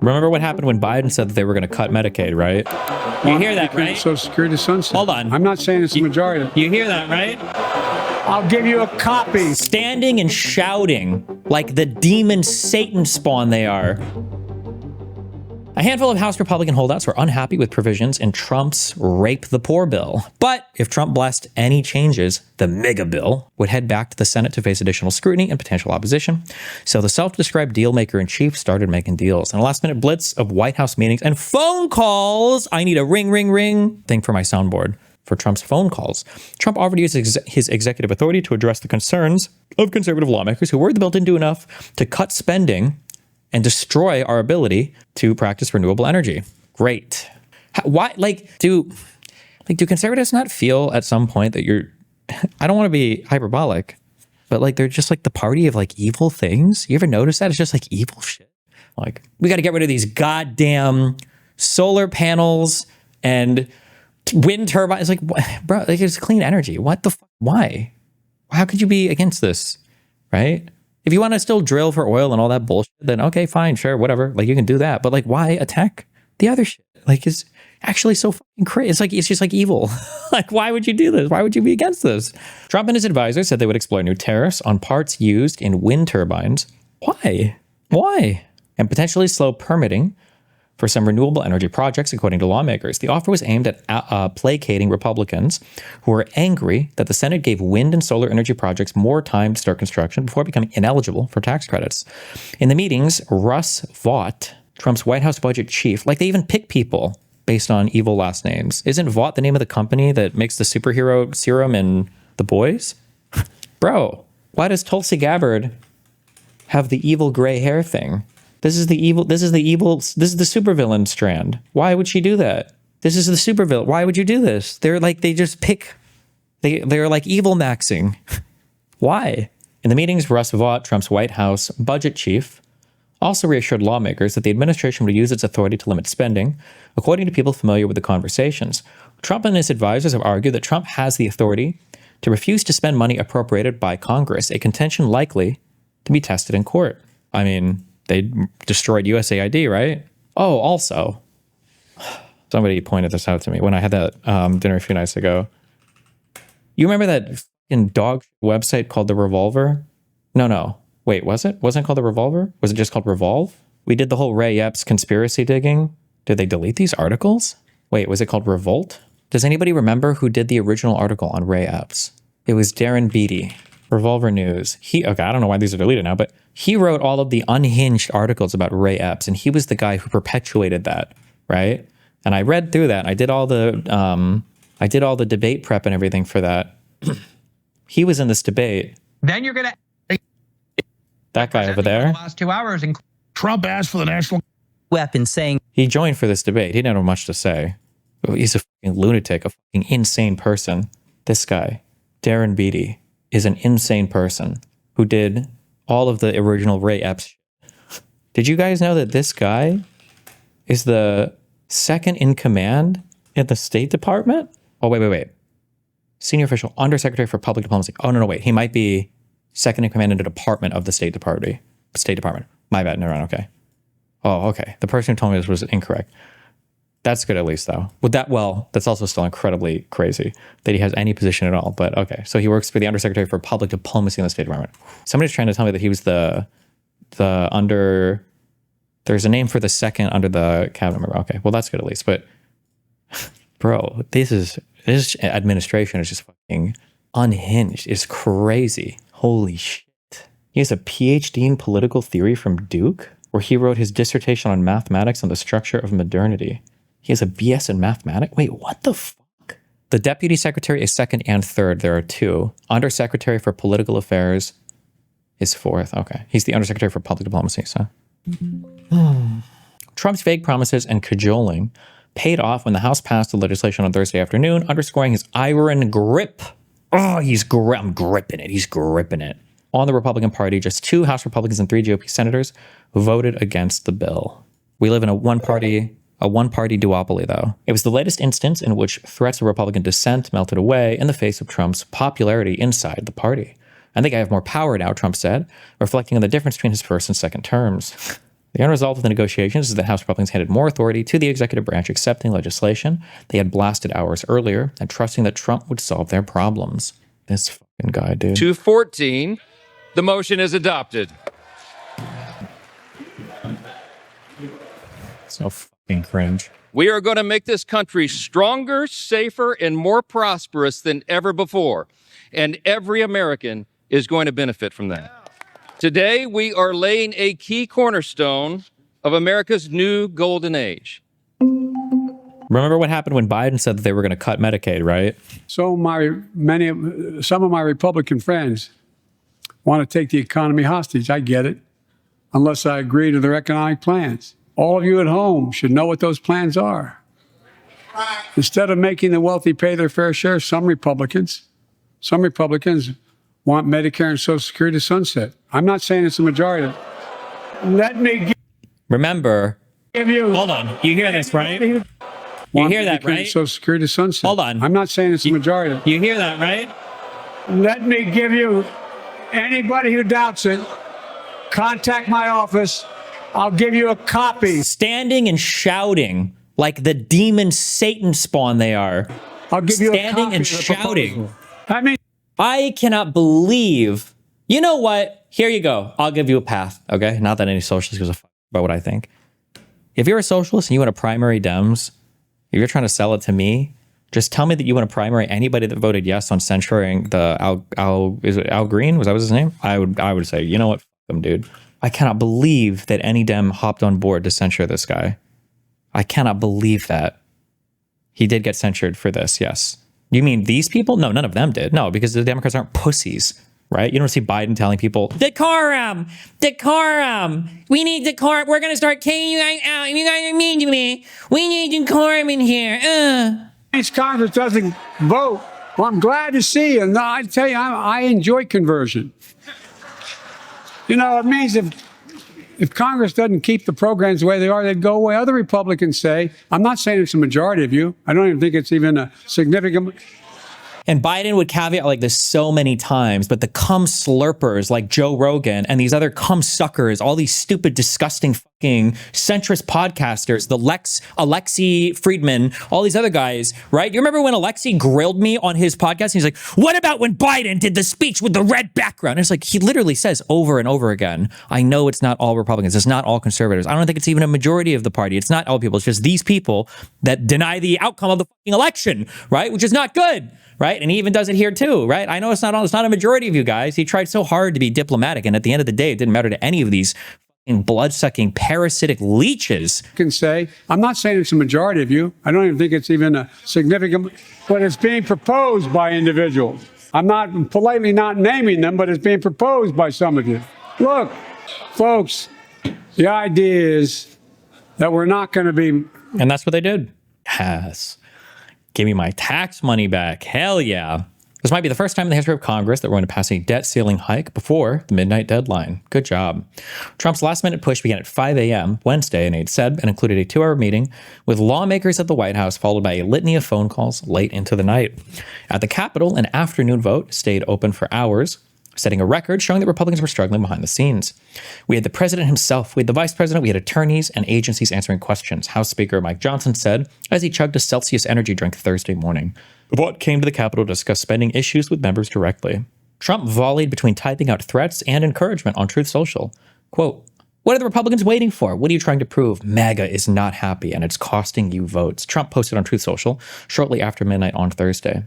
Remember what happened when Biden said that they were going to cut Medicaid, right? You hear that, right? Social Security sunset. Hold on. I'm not saying it's the majority. You hear that, right? I'll give you a copy. Standing and shouting like the demon Satan spawn they are. A handful of House Republican holdouts were unhappy with provisions in Trump's Rape the Poor bill. But if Trump blessed any changes, the mega bill would head back to the Senate to face additional scrutiny and potential opposition. So the self-described deal maker in chief started making deals. In a last-minute blitz of White House meetings and phone calls, I need a ring, ring, ring thing for my soundboard for Trump's phone calls. Trump offered to use his executive authority to address the concerns of conservative lawmakers who worried the bill didn't do enough to cut spending and destroy our ability to practice renewable energy. Great. Why, do conservatives not feel at some point that you're, I don't want to be hyperbolic, but they're just the party of evil things? You ever notice that? It's just evil shit. We got to get rid of these goddamn solar panels and wind turbines. Bro, it's clean energy. What the fuck? Why? How could you be against this? Right? If you want to still drill for oil and all that bullshit, then okay, fine, sure, whatever. You can do that. But why attack the other shit? It's actually so fucking crazy. It's just evil. Why would you do this? Why would you be against this? Trump and his advisors said they would explore new tariffs on parts used in wind turbines. Why? Why? And potentially slow permitting for some renewable energy projects, according to lawmakers. The offer was aimed at placating Republicans who were angry that the Senate gave wind and solar energy projects more time to start construction before becoming ineligible for tax credits. In the meetings, Russ Vought, Trump's White House budget chief, they even pick people based on evil last names. Isn't Vought the name of the company that makes the superhero serum in The Boys? Bro, why does Tulsi Gabbard have the evil gray hair thing? This is the supervillain strand. Why would she do that? This is the supervillain. Why would you do this? They're they just pick, they're evil maxing. Why? In the meetings, Russ Vought, Trump's White House budget chief, also reassured lawmakers that the administration would use its authority to limit spending, according to people familiar with the conversations. Trump and his advisors have argued that Trump has the authority to refuse to spend money appropriated by Congress, a contention likely to be tested in court. I mean, they destroyed USAID, right? Oh, also, somebody pointed this out to me when I had that dinner a few nights ago. You remember that fucking dog website called The Revolver? No. Wait, was it? Wasn't it called The Revolver? Was it just called Revolve? We did the whole Ray Epps conspiracy digging. Did they delete these articles? Wait, was it called Revolt? Does anybody remember who did the original article on Ray Epps? It was Darren Beattie. Revolver News. Okay, I don't know why these are deleted now, but he wrote all of the unhinged articles about Ray Epps, and he was the guy who perpetuated that, right? And I read through that. I did all the debate prep and everything for that. He was in this debate. Then you're gonna that guy over there. The last 2 hours, and Trump asked for the national weapon, saying he joined for this debate. He didn't have much to say. He's a fucking lunatic, a fucking insane person. This guy, Darren Beattie, is an insane person who did all of the original Ray Epps shit. Did you guys know that this guy is the second in command in the State Department? Oh, wait. Senior official, Undersecretary for Public Diplomacy. Oh, no, wait. He might be second in command in the Department of the State Department. My bad. No, okay. Oh, okay. The person who told me this was incorrect. That's good at least, though. That's also still incredibly crazy that he has any position at all. But okay, so he works for the Undersecretary for Public Diplomacy in the State Department. Somebody's trying to tell me that he was the under. There's a name for the second under the cabinet member. Okay, well that's good at least. But bro, this administration is just fucking unhinged. It's crazy. Holy shit. He has a PhD in political theory from Duke, where he wrote his dissertation on mathematics and the structure of modernity. He has a BS in mathematics? Wait, what the fuck? The deputy secretary is second and third. There are two. Undersecretary for Political Affairs is fourth. Okay. He's the Undersecretary for Public Diplomacy, so. Trump's vague promises and cajoling paid off when the House passed the legislation on Thursday afternoon, underscoring his iron grip. Oh, I'm gripping it. He's gripping it. On the Republican Party, just 2 House Republicans and 3 GOP senators voted against the bill. We live in a one-party duopoly, though. It was the latest instance in which threats of Republican dissent melted away in the face of Trump's popularity inside the party. I think I have more power now, Trump said, reflecting on the difference between his first and second terms. The end result of the negotiations is that House Republicans handed more authority to the executive branch, accepting legislation they had blasted hours earlier and trusting that Trump would solve their problems. This fucking guy, dude. 214. The motion is adopted. So fucking cringe. We are going to make this country stronger, safer, and more prosperous than ever before. And every American is going to benefit from that. Today, we are laying a key cornerstone of America's new golden age. Remember what happened when Biden said that they were going to cut Medicaid, right? So some of my Republican friends want to take the economy hostage. I get it, unless I agree to their economic plans. All of you at home should know what those plans are. Instead of making the wealthy pay their fair share, some Republicans want Medicare and Social Security to sunset. I'm not saying it's the majority. Let me Remember, give you. hold on. You hear this, right? You hear that, Medicare and right? Social Security to sunset. Hold on. I'm not saying it's the majority. You hear that, right? Let me give you. Anybody who doubts it, contact my office. I'll give you a copy. Standing and shouting like the demon Satan spawn they are. I'll give you a Standing copy and of the shouting. proposal. I mean, I cannot believe. You know what? Here you go. I'll give you a path. Okay. Not that any socialist gives a fuck about what I think. If you're a socialist and you want to primary Dems, if you're trying to sell it to me, just tell me that you want to primary anybody that voted yes on censuring the is it Al Green? Was that his name? I would say, you know what? Fuck them, dude. I cannot believe that any Dem hopped on board to censure this guy. I cannot believe that. He did get censured for this, yes. You mean these people? No, none of them did. No, because the Democrats aren't pussies, right? You don't see Biden telling people, decorum, decorum. We need decorum. We're going to start kicking you guys out. You guys are mean to me. We need decorum in here. each Congress doesn't vote. Well, I'm glad to see you. No, I tell you, I enjoy conversion. You know, it means if Congress doesn't keep the programs the way they are, they'd go away. Other Republicans say, I'm not saying it's a majority of you. I don't even think it's even a significant. And Biden would caveat like this so many times, but the cum slurpers like Joe Rogan and these other cum suckers, all these stupid, disgusting fucking centrist podcasters, the Alexi Friedman, all these other guys, right? You remember when Alexi grilled me on his podcast? And he's like, what about when Biden did the speech with the red background? And it's like, he literally says over and over again, I know it's not all Republicans. It's not all conservatives. I don't think it's even a majority of the party. It's not all people. It's just these people that deny the outcome of the fucking election, right? Which is not good. Right? And he even does it here too, right? I know it's not a majority of you guys. He tried so hard to be diplomatic, and at the end of the day, it didn't matter to any of these blood-sucking parasitic leeches. Can say, I'm not saying it's a majority of you. I don't even think it's even a significant, but it's being proposed by individuals. I'm not politely not naming them, but it's being proposed by some of you. Look, folks, the idea is that we're not going to be. And that's what they did. Yes. Give me my tax money back. Hell yeah. This might be the first time in the history of Congress that we're going to pass a debt ceiling hike before the midnight deadline. Good job. Trump's last-minute push began at 5 a.m. Wednesday in Aid Seb and included a 2-hour meeting with lawmakers at the White House, followed by a litany of phone calls late into the night. At the Capitol, an afternoon vote stayed open for hours, setting a record showing that Republicans were struggling behind the scenes. We had the president himself, we had the vice president, we had attorneys and agencies answering questions, House Speaker Mike Johnson said as he chugged a Celsius energy drink Thursday morning. Vaught came to the Capitol to discuss spending issues with members directly. Trump volleyed between typing out threats and encouragement on Truth Social. Quote, what are the Republicans waiting for? What are you trying to prove? MAGA is not happy and it's costing you votes. Trump posted on Truth Social shortly after midnight on Thursday.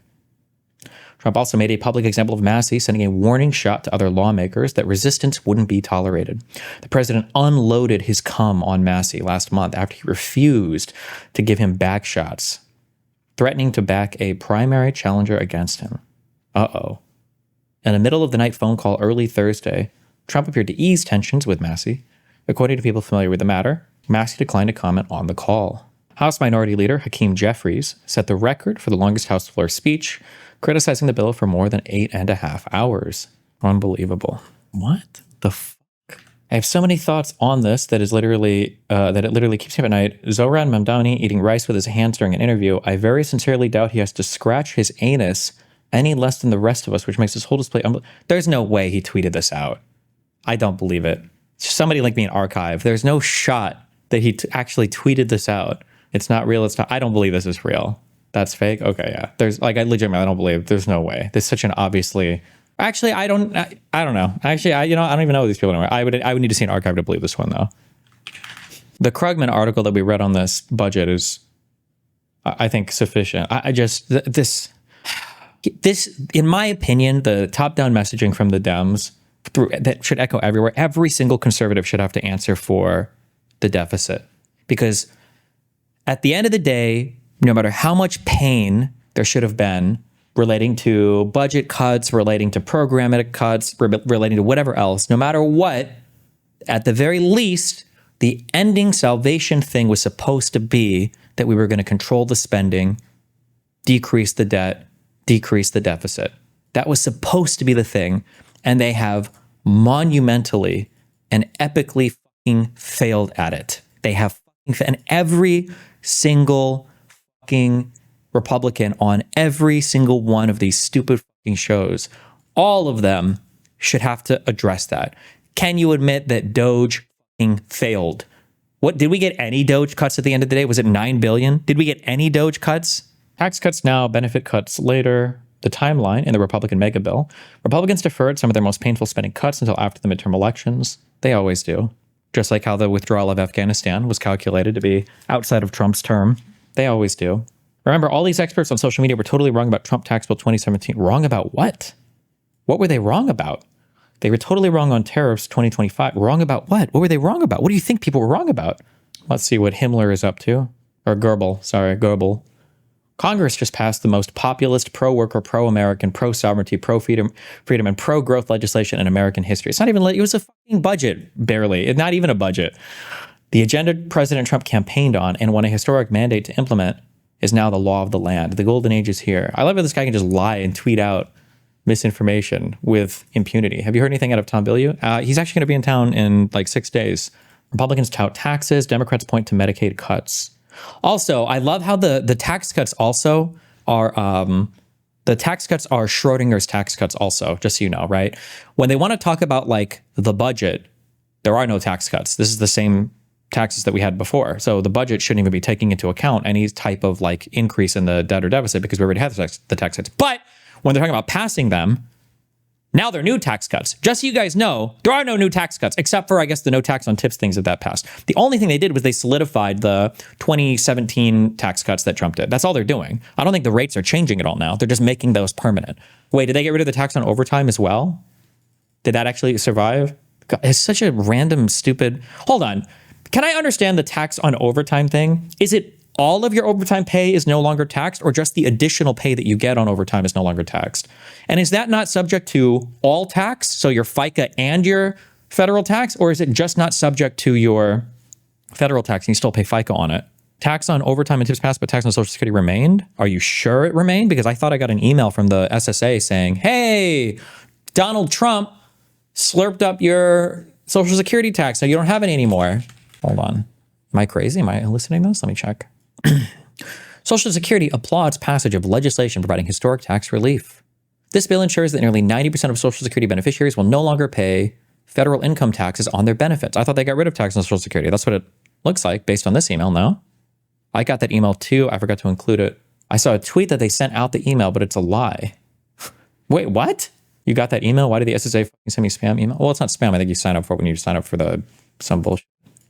Trump also made a public example of Massey, sending a warning shot to other lawmakers that resistance wouldn't be tolerated. The president unloaded his cum on Massey last month after he refused to give him back shots, threatening to back a primary challenger against him. Uh-oh. In a middle-of-the-night phone call early Thursday, Trump appeared to ease tensions with Massey. According to people familiar with the matter, Massey declined to comment on the call. House Minority Leader Hakeem Jeffries set the record for the longest House floor speech, criticizing the bill for more than 8.5 hours. Unbelievable. What the fuck? I have so many thoughts on this that is literally that it literally keeps me up at night. Zohran Mamdani eating rice with his hands during an interview. I very sincerely doubt he has to scratch his anus any less than the rest of us, which makes this whole display. There's no way he tweeted this out. I don't believe it. Somebody link me an archive. There's no shot that he actually tweeted this out. It's not real. It's not. I don't believe this is real. That's fake. Okay, yeah. There's like I legitimately don't believe. There's no way. There's such an obviously. Actually, I don't know. Actually, I don't even know these people anymore. I would need to see an archive to believe this one though. The Krugman article that we read on this budget is, I think, sufficient. This, in my opinion, the top-down messaging from the Dems that should echo everywhere. Every single conservative should have to answer for the deficit, because at the end of the day, no matter how much pain there should have been relating to budget cuts, relating to programmatic cuts, relating to whatever else, no matter what, at the very least, the ending salvation thing was supposed to be that we were going to control the spending, decrease the debt, decrease the deficit. That was supposed to be the thing. And they have monumentally and epically fucking failed at it. They have and every single fucking Republican on every single one of these stupid fucking shows, all of them should have to address that. Can you admit that Doge fucking failed? What did we get any Doge cuts at the end of the day? Was it 9 billion? Did we get any Doge cuts? Tax cuts now, benefit cuts later. The timeline in the Republican mega bill. Republicans deferred some of their most painful spending cuts until after the midterm elections. They always do. Just like how the withdrawal of Afghanistan was calculated to be outside of Trump's term. They always do. Remember, all these experts on social media were totally wrong about Trump tax bill 2017. Wrong about what? What were they wrong about? They were totally wrong on tariffs 2025. Wrong about what? What were they wrong about? What do you think people were wrong about? Let's see what Himmler is up to. Or Goebbels, sorry, Goebbels. Congress just passed the most populist, pro-worker, pro-American, pro-sovereignty, pro-freedom, and pro-growth legislation in American history. It's not even, it was a fucking budget, barely. It's not even a budget. The agenda President Trump campaigned on and won a historic mandate to implement is now the law of the land. The golden age is here. I love how this guy can just lie and tweet out misinformation with impunity. Have you heard anything out of Tom Bilyeu? He's actually going to be in town in like 6 days. Republicans tout taxes. Democrats point to Medicaid cuts. Also, I love how the tax cuts also are, the tax cuts are Schrodinger's tax cuts also, just so you know, right? When they want to talk about like the budget, there are no tax cuts. This is the same taxes that we had before. So the budget shouldn't even be taking into account any type of like increase in the debt or deficit because we already had the tax cuts. But when they're talking about passing them, now they're new tax cuts. Just so you guys know, there are no new tax cuts, except for, I guess, the no tax on tips things that passed. The only thing they did was they solidified the 2017 tax cuts that Trump did. That's all they're doing. I don't think the rates are changing at all now. They're just making those permanent. Wait, did they get rid of the tax on overtime as well? Did that actually survive? God, it's such a random, stupid... Hold on. Can I understand the tax on overtime thing? Is it all of your overtime pay is no longer taxed, or just the additional pay that you get on overtime is no longer taxed? And is that not subject to all tax, so your FICA and your federal tax, or is it just not subject to your federal tax and you still pay FICA on it? Tax on overtime and tips passed, but tax on Social Security remained? Are you sure it remained? Because I thought I got an email from the SSA saying, hey, Donald Trump slurped up your Social Security tax, so you don't have any anymore. Hold on. Am I crazy? Am I hallucinating this? Let me check. Social Security applauds passage of legislation providing historic tax relief. This bill ensures that nearly 90% of Social Security beneficiaries will no longer pay federal income taxes on their benefits. I thought they got rid of tax on Social Security. That's what it looks like based on this email, no? I got that email too. I forgot to include it. I saw a tweet that they sent out the email, but it's a lie. Wait, what? You got that email? Why did the SSA send me spam email? Well, it's not spam. I think you sign up for it when you sign up for some bullshit.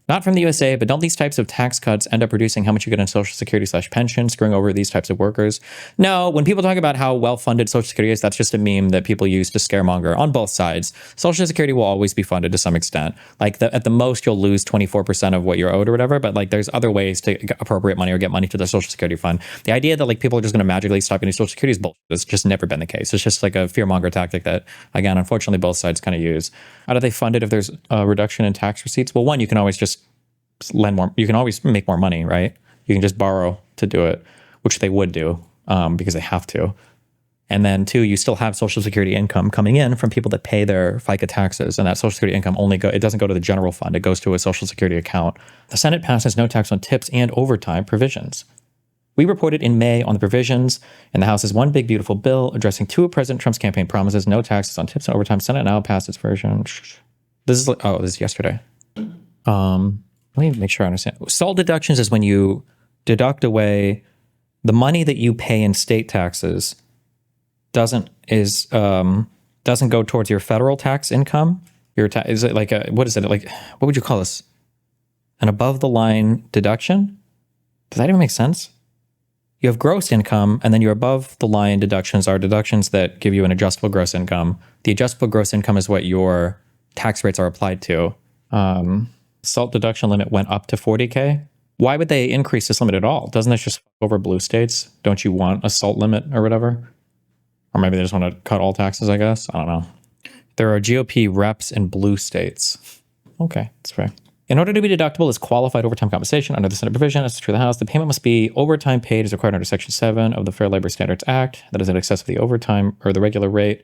Not from the USA, but don't these types of tax cuts end up reducing how much you get in Social Security/pension, screwing over these types of workers? No, when people talk about how well-funded Social Security is, that's just a meme that people use to scaremonger on both sides. Social Security will always be funded to some extent. Like at the most, you'll lose 24% of what you're owed or whatever, but like there's other ways to appropriate money or get money to the Social Security fund. The idea that like people are just going to magically stop getting Social Security is bullshit. It's just never been the case. It's just like a fearmonger tactic that, again, unfortunately, both sides kind of use. How do they fund it if there's a reduction in tax receipts? Well, one, you can always just lend more. You can always make more money, right? You can just borrow to do it, which they would do because they have to. And then two, you still have Social Security income coming in from people that pay their FICA taxes, and that Social Security income it doesn't go to the general fund. It goes to a Social Security account. The Senate passes no tax on tips and overtime provisions. We reported in May on the provisions in the House's one big beautiful bill addressing two of President Trump's campaign promises, no taxes on tips and overtime. Senate now passed its version. This is this is yesterday. Let me make sure I understand. SALT deductions is when you deduct away the money that you pay in state taxes doesn't go towards your federal tax income. Is it like what is it like? What would you call this? An above the line deduction? Does that even make sense? You have gross income, and then your above the line deductions are deductions that give you an adjustable gross income. The adjustable gross income is what your tax rates are applied to. SALT deduction limit went up to 40K. Why would they increase this limit at all? Doesn't this just over blue states? Don't you want a SALT limit or whatever? Or maybe they just want to cut all taxes, I guess. I don't know. There are GOP reps in blue states. Okay, that's fair. In order to be deductible as qualified overtime compensation under the Senate provision, as true of the House, the payment must be overtime paid as required under Section 7 of the Fair Labor Standards Act. That is in excess of the overtime or the regular rate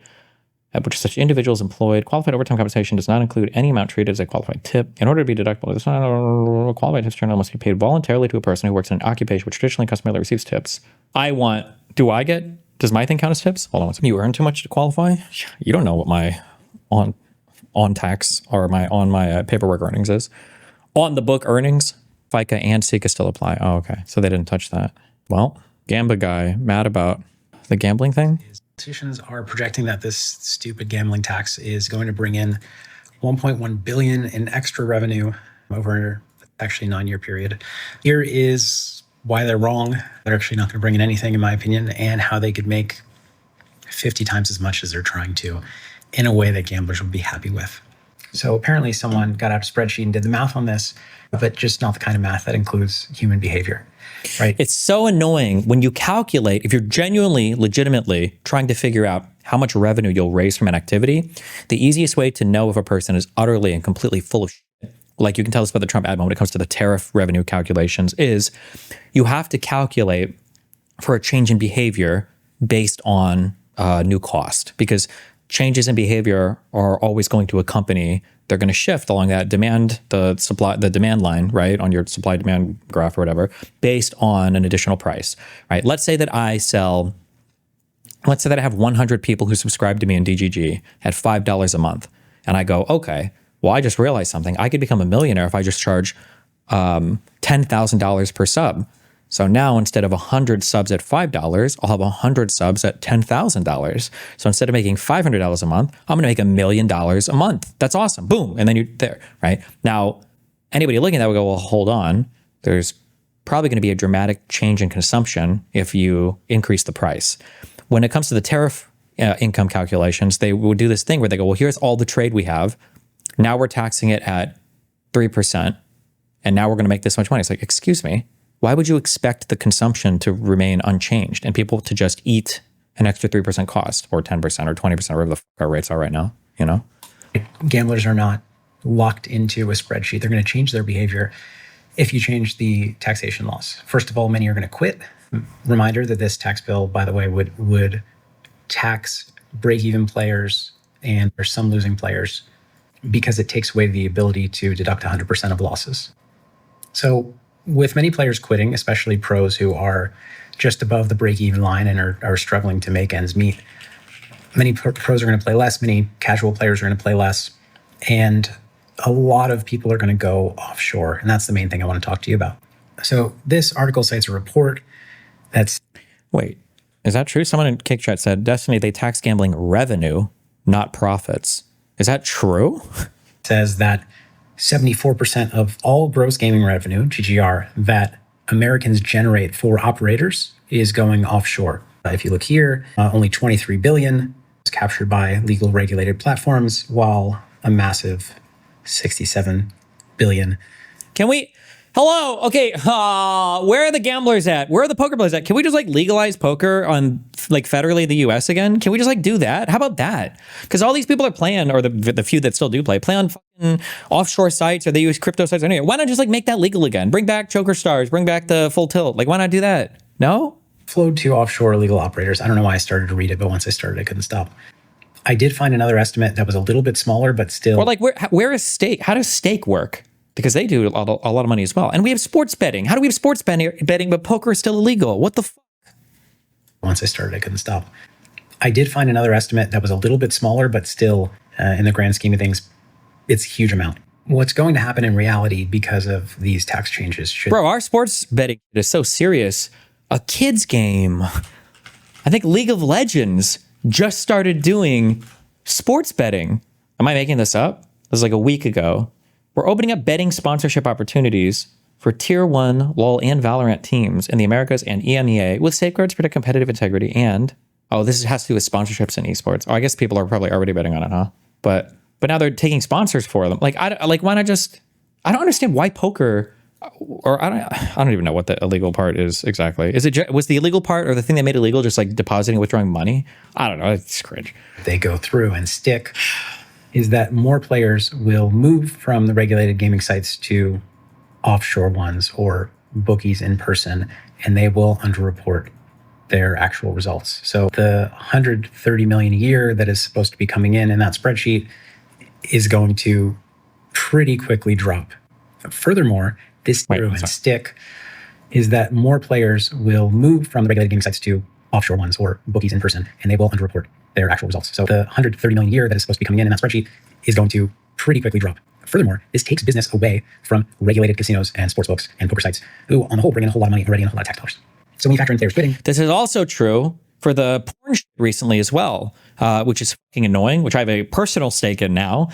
at which such individual is employed. Qualified overtime compensation does not include any amount treated as a qualified tip. In order to be deductible, this qualified tips journal must be paid voluntarily to a person who works in an occupation which traditionally and customarily receives tips. Does my thing count as tips? Hold on one second. You earn too much to qualify? You don't know what my on tax or my paperwork earnings is. On the book earnings, FICA and SICA still apply. Oh, okay. So they didn't touch that. Well, Gamba guy mad about the gambling thing. Politicians are projecting that this stupid gambling tax is going to bring in 1.1 billion in extra revenue over actually a 9-year period. Here is why they're wrong. They're actually not going to bring in anything, in my opinion, and how they could make 50 times as much as they're trying to in a way that gamblers will be happy with. So apparently someone got out a spreadsheet and did the math on this, but just not the kind of math that includes human behavior, right? It's so annoying when you calculate, if you're genuinely, legitimately trying to figure out how much revenue you'll raise from an activity, the easiest way to know if a person is utterly and completely full of shit, like you can tell this about the Trump admin when it comes to the tariff revenue calculations, is you have to calculate for a change in behavior based on new cost, because changes in behavior are always going to accompany, they're going to shift along that demand line, right, on your supply demand graph or whatever, based on an additional price, right? Let's say that I have 100 people who subscribe to me in DGG at $5 a month. And I go, okay, well, I just realized something. I could become a millionaire if I just charge $10,000 per sub. So now instead of 100 subs at $5, I'll have 100 subs at $10,000. So instead of making $500 a month, I'm going to make $1 million a month. That's awesome. Boom. And then you're there, right? Now, anybody looking at that would go, well, hold on. There's probably going to be a dramatic change in consumption if you increase the price. When it comes to the tariff income calculations, they would do this thing where they go, well, here's all the trade we have. Now we're taxing it at 3%. And now we're going to make this much money. It's like, excuse me. Why would you expect the consumption to remain unchanged and people to just eat an extra 3% cost or 10% or 20% or whatever the fuck our rates are right now, you know? Gamblers are not locked into a spreadsheet. They're going to change their behavior if you change the taxation laws. First of all, many are going to quit. Reminder that this tax bill, by the way, would tax break-even players and there's some losing players because it takes away the ability to deduct 100% of losses. So with many players quitting, especially pros who are just above the break-even line and are struggling to make ends meet, many pros are going to play less, many casual players are going to play less, and a lot of people are going to go offshore. And that's the main thing I want to talk to you about. So this article cites a report that's... Wait, is that true? Someone in Kick Chat said, Destiny, they tax gambling revenue, not profits. Is that true? Says that 74% of all gross gaming revenue, GGR, that Americans generate for operators is going offshore. If you look here, only 23 billion is captured by legal regulated platforms, while a massive 67 billion. Hello. Okay. Where are the gamblers at? Where are the poker players at? Can we just legalize poker on federally the US again? Can we just do that? How about that? Because all these people are playing, or the few that still do play on fucking offshore sites, or they use crypto sites. Anyway, why not just make that legal again? Bring back Choker Stars, bring back the Full Tilt. Why not do that? No? Flowed to offshore illegal operators. I don't know why I started to read it, but once I started, I couldn't stop. I did find another estimate that was a little bit smaller, but still. Or where is stake? How does stake work? Because they do a lot of money as well. And we have sports betting. How do we have sports betting, but poker is still illegal? What the fuck? Once I started, I couldn't stop. I did find another estimate that was a little bit smaller, but still, in the grand scheme of things, It's a huge amount. What's going to happen in reality because of these tax changes should... Bro, our sports betting is so serious. A kid's game. I think League of Legends just started doing sports betting. Am I making this up? This was like a week ago. We're opening up betting sponsorship opportunities for Tier 1 LoL and Valorant teams in the Americas and EMEA with safeguards to protect competitive integrity and... Oh, this has to do with sponsorships in esports. Oh, I guess people are probably already betting on it, huh? But now they're taking sponsors for them. Like, why not just... I don't understand why poker... Or I don't even know what the illegal part is exactly. Was the illegal part or the thing they made illegal just like depositing and withdrawing money? I don't know. It's cringe. They go through and stick is that more players will move from the regulated gaming sites to offshore ones or bookies in person, and they will underreport their actual results. So the 130 million a year that is supposed to be coming in that spreadsheet is going to pretty quickly drop. Furthermore, this through and stick is that more players will move from the regulated gaming sites to offshore ones or bookies in person, and they will underreport their actual results. So the 130 million a year that is supposed to be coming in that spreadsheet is going to pretty quickly drop. Furthermore, this takes business away from regulated casinos and sportsbooks and poker sites, who on the whole bring in a whole lot of money already and a whole lot of tax dollars. So when you factor in players quitting... This is also true for the porn recently as well, which is fucking annoying, which I have a personal stake in now,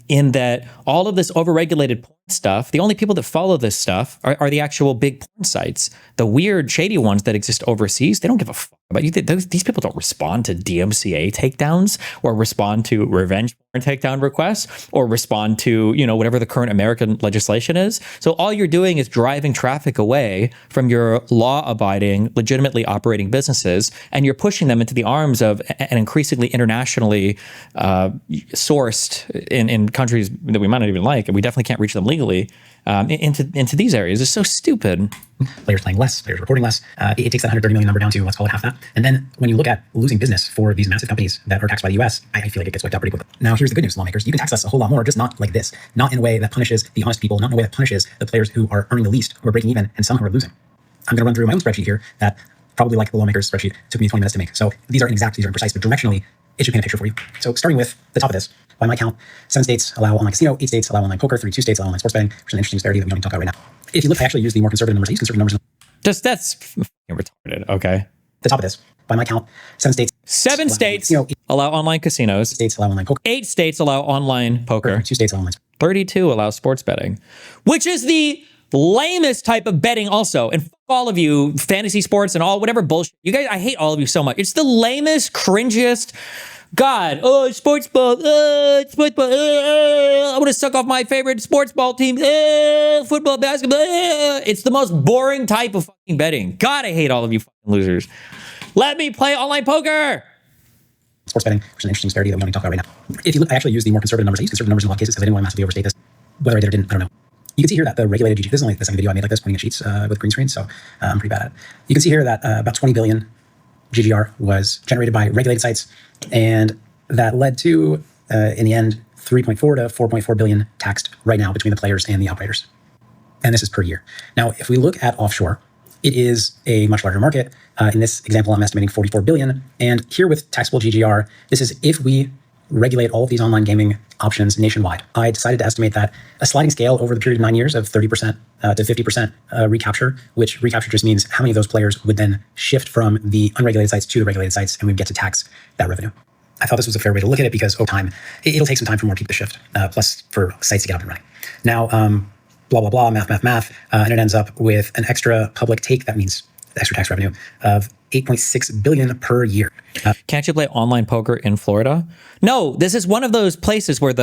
in that all of this overregulated porn stuff, the only people that follow this stuff are the actual big porn sites. The weird, shady ones that exist overseas, they don't give a fuck about you. These people don't respond to DMCA takedowns or respond to revenge porn takedown requests or respond to, whatever the current American legislation is. So all you're doing is driving traffic away from your law-abiding, legitimately operating businesses, and you're pushing them into the arms of an increasingly internationally sourced in countries that we might not even like, and we definitely can't reach them legally, into these areas. It's so stupid. Players playing less, players reporting less. It takes that 130 million number down to, let's call it half that. And then when you look at losing business for these massive companies that are taxed by the US, I feel like it gets wiped out pretty quickly. Now, here's the good news, lawmakers. You can tax us a whole lot more, just not like this. Not in a way that punishes the honest people, not in a way that punishes the players who are earning the least, who are breaking even, and some who are losing. I'm going to run through my own spreadsheet here that probably, like the lawmakers spreadsheet, took me 20 minutes to make. So these are inexact, these are imprecise, but directionally, it should paint a picture for you. So starting with the top of this, by my count, 7 states allow online casino, 8 states allow online poker, 32 states allow online sports betting, which is an interesting disparity that we don't need to talk about right now. If you look, I actually use the more conservative numbers. I use conservative numbers. That's retarded. Okay. The top of this, by my count, 7 states. 7 states allow online casinos. 8 states allow online poker. 8 states allow online poker. 2 states allow online. 32 allow sports betting, which is the lamest type of betting also. And fuck all of you, fantasy sports and all, whatever bullshit. You guys, I hate all of you so much. It's the lamest, cringiest... God, sports ball, sports ball, I want to suck off my favorite sports ball team, football, basketball, It's the most boring type of fucking betting. God, I hate all of you fucking losers. Let me play online poker. Sports betting, which is an interesting disparity that we don't need to talk about right now. If you look, I actually use the more conservative numbers. I use conservative numbers in a lot of cases because I didn't want to massively overstate this. Whether I did or didn't, I don't know. You can see here that the regulated GG, this is only the second video I made like this, pointing at sheets with green screen, so I'm pretty bad at it. You can see here that about 20 billion GGR was generated by regulated sites, and that led to, in the end, 3.4 to 4.4 billion taxed right now between the players and the operators. And this is per year. Now, if we look at offshore, it is a much larger market. In this example, I'm estimating 44 billion. And here with taxable GGR, this is if we regulate all of these online gaming options nationwide. I decided to estimate that a sliding scale over the period of 9 years of 30% to 50% recapture, which recapture just means how many of those players would then shift from the unregulated sites to the regulated sites, and we'd get to tax that revenue. I thought this was a fair way to look at it because over time, it'll take some time for more people to shift, plus for sites to get up and running. Now, blah, blah, blah, math, and it ends up with an extra public take. That means extra tax revenue of 8.6 billion per year. Can't you play online poker in Florida? No, this is one of those places where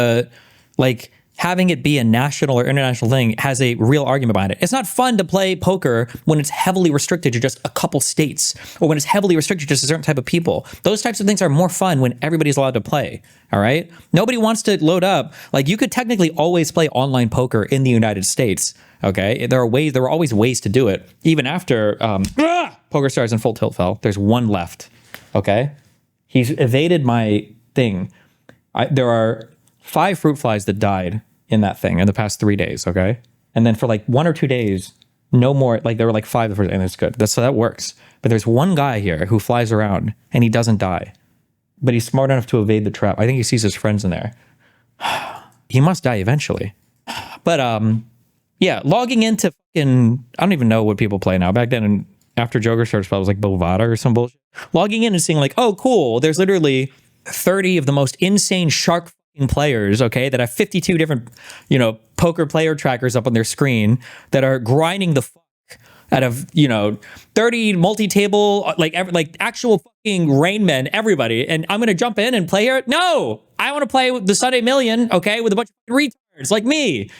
having it be a national or international thing has a real argument behind it. It's not fun to play poker when it's heavily restricted to just a couple states or when it's heavily restricted to just a certain type of people. Those types of things are more fun when everybody's allowed to play, all right? Nobody wants to load up. Like, you could technically always play online poker in the United States, okay? There are always ways to do it. Even after Poker Stars and Full Tilt fell, there's one left, okay? He's evaded my thing. There are 5 fruit flies that died in that thing in the past 3 days, okay? And then for like 1 or 2 days, no more, like there were like 5 the first day, and it's good. So that works. But there's one guy here who flies around and he doesn't die. But he's smart enough to evade the trap. I think he sees his friends in there. he must die eventually. But yeah, logging into fucking, I don't even know what people play now. Back then, after Joker started, it was like Bovada or some bullshit. Logging in and seeing like, oh, cool, there's literally 30 of the most insane shark fucking players, okay, that have 52 different, poker player trackers up on their screen that are grinding the fuck out of, 30 multi-table, like actual fucking Rain Men, everybody. And I'm going to jump in and play here? No! I want to play with the Sunday Million, okay, with a bunch of retards like me.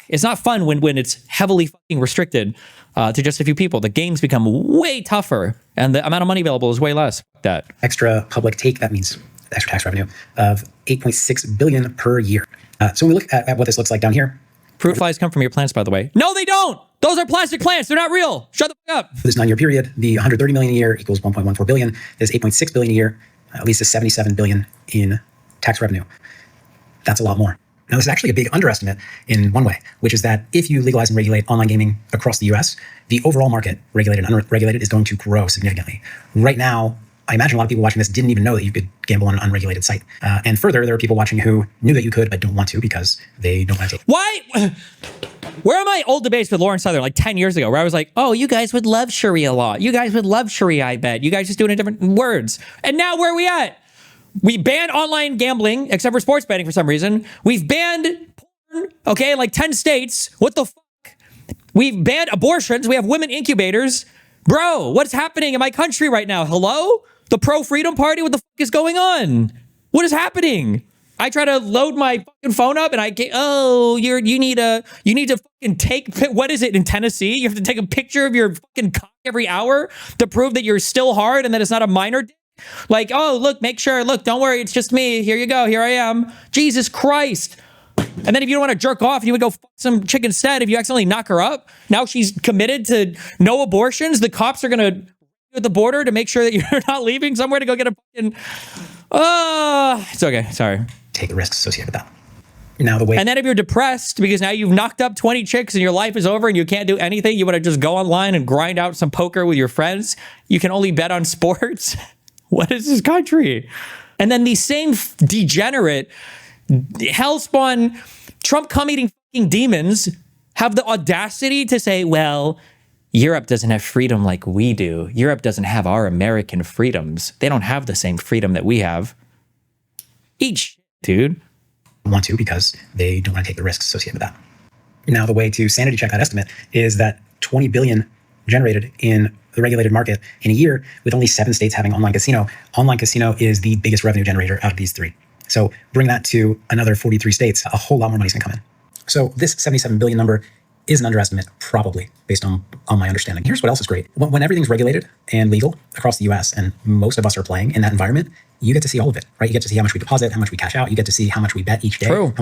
It's not fun when it's heavily fucking restricted to just a few people. The games become way tougher and the amount of money available is way less. That extra public take, that means extra tax revenue of $8.6 billion per year. So when we look at what this looks like down here. Fruit flies come from your plants, by the way. No, they don't. Those are plastic plants. They're not real. Shut the fuck up. For this 9-year period, the $130 million a year equals $1.14 billion. There's $8.6 billion a year, at least $77 billion in tax revenue. That's a lot more. Now, this is actually a big underestimate in one way, which is that if you legalize and regulate online gaming across the US, the overall market, regulated and unregulated, is going to grow significantly. Right now, I imagine a lot of people watching this didn't even know that you could gamble on an unregulated site. And further, there are people watching who knew that you could, but don't want to because they don't want to take it. Why? Where are my old debates with Lauren Southern like 10 years ago, where I was like, oh, you guys would love Sharia law. You guys would love Sharia, I bet. You guys just do it in different words. And now where are we at? We banned online gambling, except for sports betting for some reason. We've banned porn, okay, like 10 states. What the fuck? We've banned abortions. We have women incubators. Bro, what's happening in my country right now? Hello? The pro-freedom party? What the fuck is going on? What is happening? I try to load my fucking phone up and I get, you need to fucking take, what is it in Tennessee? You have to take a picture of your fucking cock every hour to prove that you're still hard and that it's not a minor dick. Like, oh, look, make sure, look, don't worry, it's just me. Here you go, here I am. Jesus Christ. And then if you don't want to jerk off, you would go fuck some chick instead. If you accidentally knock her up, now she's committed to no abortions. The cops are going to at the border to make sure that you're not leaving somewhere to go get a fucking, it's okay, sorry. Take the risks associated with that. Now the way. And then if you're depressed because now you've knocked up 20 chicks and your life is over and you can't do anything, you want to just go online and grind out some poker with your friends. You can only bet on sports. What is this country? And then these same degenerate, hellspawn, Trump cum-eating fucking demons have the audacity to say, well, Europe doesn't have freedom like we do. Europe doesn't have our American freedoms. They don't have the same freedom that we have. Eat shit, dude. Want to because they don't want to take the risks associated with that. Now, the way to sanity check that estimate is that 20 billion generated in the regulated market in a year with only 7 states having online casino. Online casino is the biggest revenue generator out of these 3. So bring that to another 43 states, a whole lot more money's gonna come in. So this 77 billion number is an underestimate, probably, based on my understanding. Here's what else is great. When everything's regulated and legal across the US, and most of us are playing in that environment, you get to see all of it, right? You get to see how much we deposit, how much we cash out. You get to see how much we bet each day. True.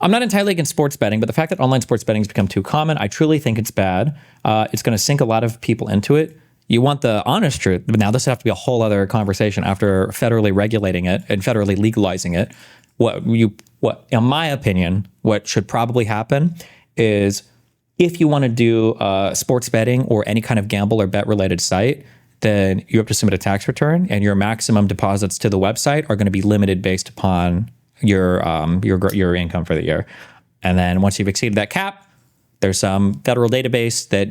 I'm not entirely against sports betting, but the fact that online sports betting has become too common, I truly think it's bad. It's going to sink a lot of people into it. You want the honest truth, but now this would have to be a whole other conversation after federally regulating it and federally legalizing it. What, in my opinion, what should probably happen is if you want to do sports betting or any kind of gamble or bet related site, then you have to submit a tax return, and your maximum deposits to the website are going to be limited based upon your income for the year. And then once you've exceeded that cap, there's some federal database that,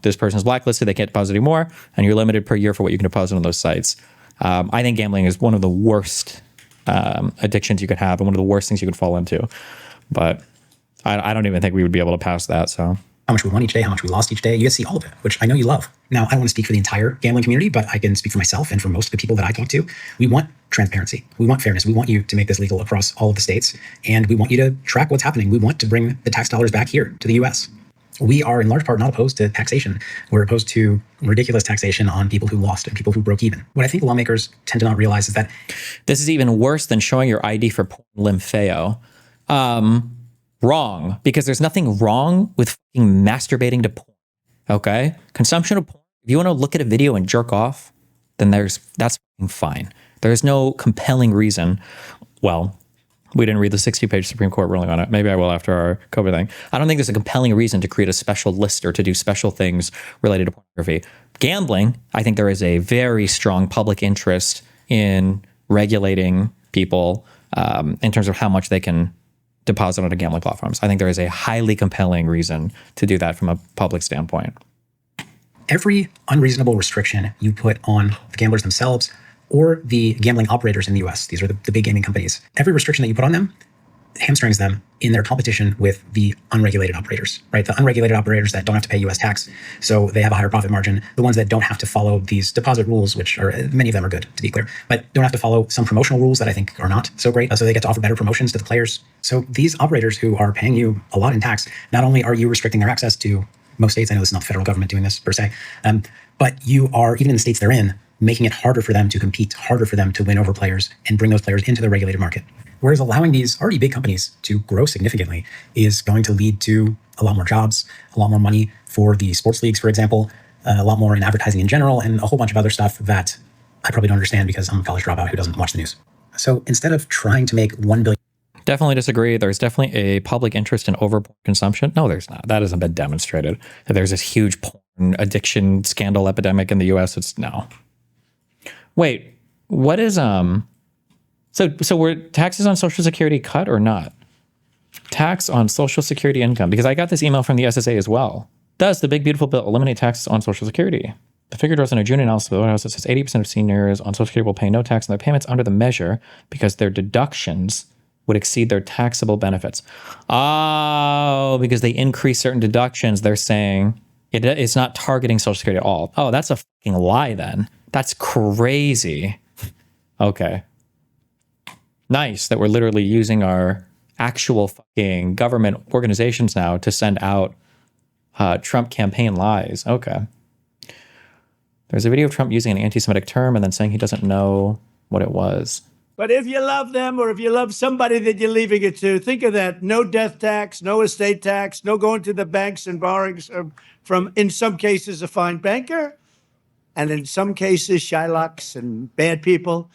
this person's blacklisted, they can't deposit anymore, and you're limited per year for what you can deposit on those sites. I think gambling is one of the worst addictions you could have and one of the worst things you could fall into. But I don't even think we would be able to pass that, so. How much we won each day, how much we lost each day. You get to see all of it, which I know you love. Now, I don't want to speak for the entire gambling community, but I can speak for myself and for most of the people that I talk to. We want transparency. We want fairness. We want you to make this legal across all of the states, and we want you to track what's happening. We want to bring the tax dollars back here to the US. We are in large part not opposed to taxation. We're opposed to ridiculous taxation on people who lost and people who broke even. What I think lawmakers tend to not realize is that this is even worse than showing your ID for Lympheo. Wrong, because there's nothing wrong with fucking masturbating to porn, okay? Consumption of porn, if you want to look at a video and jerk off, then that's fucking fine. There's no compelling reason. Well, we didn't read the 60-page Supreme Court ruling on it. Maybe I will after our COVID thing. I don't think there's a compelling reason to create a special list or to do special things related to pornography. Gambling, I think there is a very strong public interest in regulating people in terms of how much they can deposit onto gambling platforms. I think there is a highly compelling reason to do that from a public standpoint. Every unreasonable restriction you put on the gamblers themselves or the gambling operators in the US, these are the big gaming companies, every restriction that you put on them hamstrings them in their competition with the unregulated operators, right? The unregulated operators that don't have to pay US tax, so they have a higher profit margin. The ones that don't have to follow these deposit rules, which are, many of them are good, to be clear, but don't have to follow some promotional rules that I think are not so great. So they get to offer better promotions to the players. So these operators who are paying you a lot in tax, not only are you restricting their access to most states, I know this is not the federal government doing this per se, but you are, even in the states they're in, making it harder for them to compete, harder for them to win over players and bring those players into the regulated market. Whereas allowing these already big companies to grow significantly is going to lead to a lot more jobs, a lot more money for the sports leagues, for example, a lot more in advertising in general, and a whole bunch of other stuff that I probably don't understand because I'm a college dropout who doesn't watch the news. So instead of trying to make $1 billion. Definitely disagree. There's definitely a public interest in over consumption. No, there's not. That hasn't been demonstrated. That there's this huge porn addiction scandal epidemic in the US. It's no. Wait, what is So were taxes on Social Security cut or not? Tax on Social Security income, because I got this email from the SSA as well. Does the big beautiful bill eliminate taxes on Social Security? The figure draws on a June analysis of the White House that says 80% of seniors on Social Security will pay no tax on their payments under the measure because their deductions would exceed their taxable benefits. Oh, because they increase certain deductions, they're saying it's not targeting Social Security at all. Oh, that's a fucking lie then. That's crazy. Okay. Nice that we're literally using our actual fucking government organizations now to send out Trump campaign lies. Okay. There's a video of Trump using an anti-Semitic term and then saying he doesn't know what it was. But if you love them or if you love somebody that you're leaving it to, think of that. No death tax, no estate tax, no going to the banks and borrowing from, in some cases, a fine banker, and in some cases, Shylocks and bad people.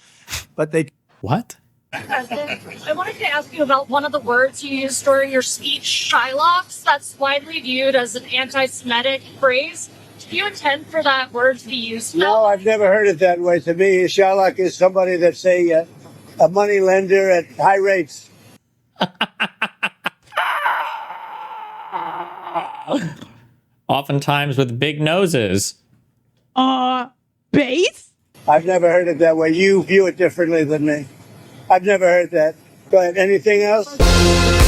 But they... What? President, I wanted to ask you about one of the words you used during your speech, Shylocks. That's widely viewed as an anti-Semitic phrase. Do you intend for that word to be used? No, I've never heard it that way. To me, a Shylock is somebody that's a money lender at high rates. Oftentimes with big noses. Base? I've never heard it that way. You view it differently than me. I've never heard that. Go ahead. Anything else?